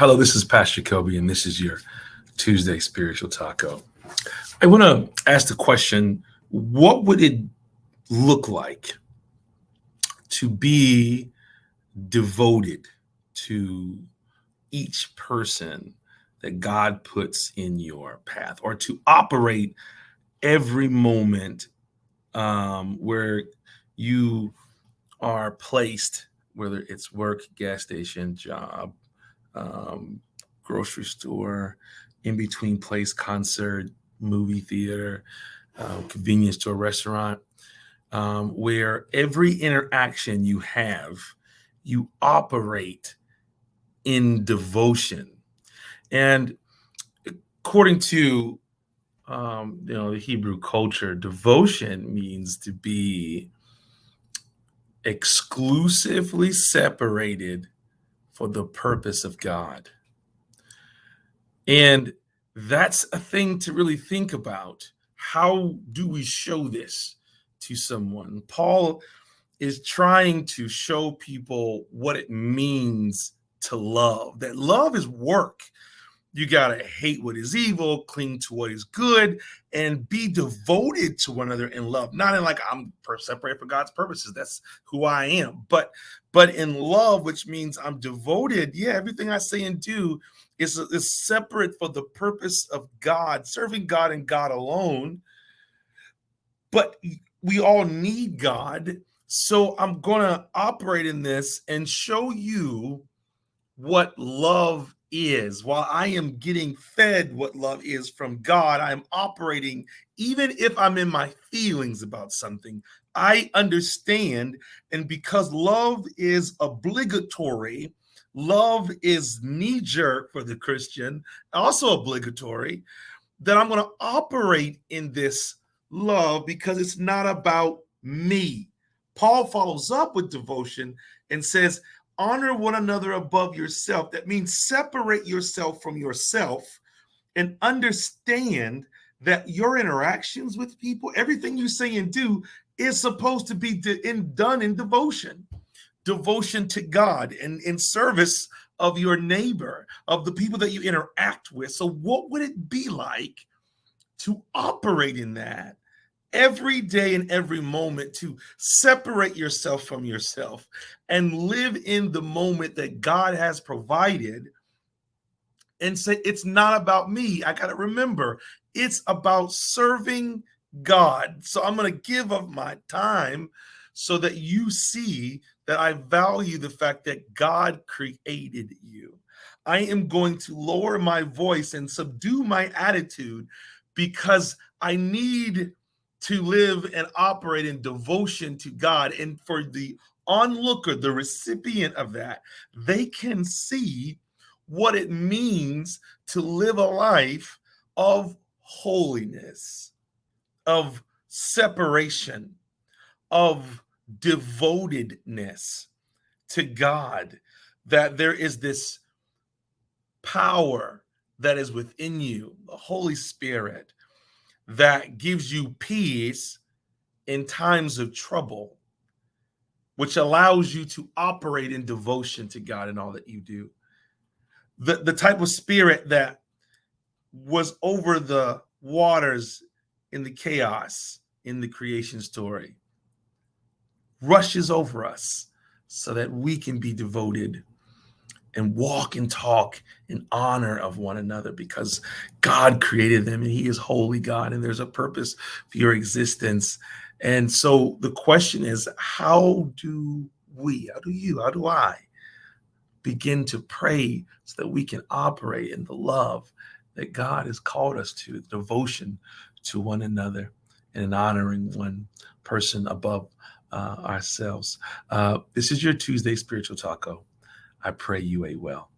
Hello, this is Pastor Kobe, and this is your Tuesday Spiritual Taco. I want to ask the question, what would it look like to be devoted to each person that God puts in your path, or to operate every moment where you are placed, whether it's work, gas station, job, um, grocery store, in between place, concert, movie theater, convenience store, restaurant, where every interaction you have, you operate in devotion. And according to the Hebrew culture, devotion means to be exclusively separated for the purpose of God. And that's a thing to really think about. How do we show this to someone? Paul is trying to show people what it means to love, that love is work. You got to hate what is evil, cling to what is good, and be devoted to one another in love. Not in like I'm separated for God's purposes. That's who I am. But in love, which means I'm devoted. Yeah, everything I say and do is separate for the purpose of God, serving God and God alone. But we all need God. So I'm going to operate in this and show you what love is. While I am getting fed what love is from God, I'm operating, even if I'm in my feelings about something, I understand. And because love is obligatory, love is knee-jerk for the Christian, also obligatory, that I'm going to operate in this love because it's not about me. Paul follows up with devotion and says, honor one another above yourself. That means separate yourself from yourself and understand that your interactions with people, everything you say and do, is supposed to be done in devotion to God and in service of your neighbor, of the people that you interact with. So what would it be like to operate in that every day and every moment, to separate yourself from yourself and live in the moment that God has provided and say, it's not about me. I got to remember, it's about serving God. So I'm going to give up my time so that you see that I value the fact that God created you. I am going to lower my voice and subdue my attitude because I need to live and operate in devotion to God. And for the onlooker, the recipient of that, they can see what it means to live a life of holiness, of separation, of devotedness to God, that there is this power that is within you, the Holy Spirit, that gives you peace in times of trouble, which allows you to operate in devotion to God in all that you do. The type of spirit that was over the waters in the chaos in the creation story rushes over us so that we can be devoted and walk and talk in honor of one another because God created them and he is holy God and there's a purpose for your existence. And so the question is, how do I begin to pray so that we can operate in the love that God has called us to, devotion to one another and honoring one person above ourselves. This is your Tuesday Spiritual Taco. I pray you ate well.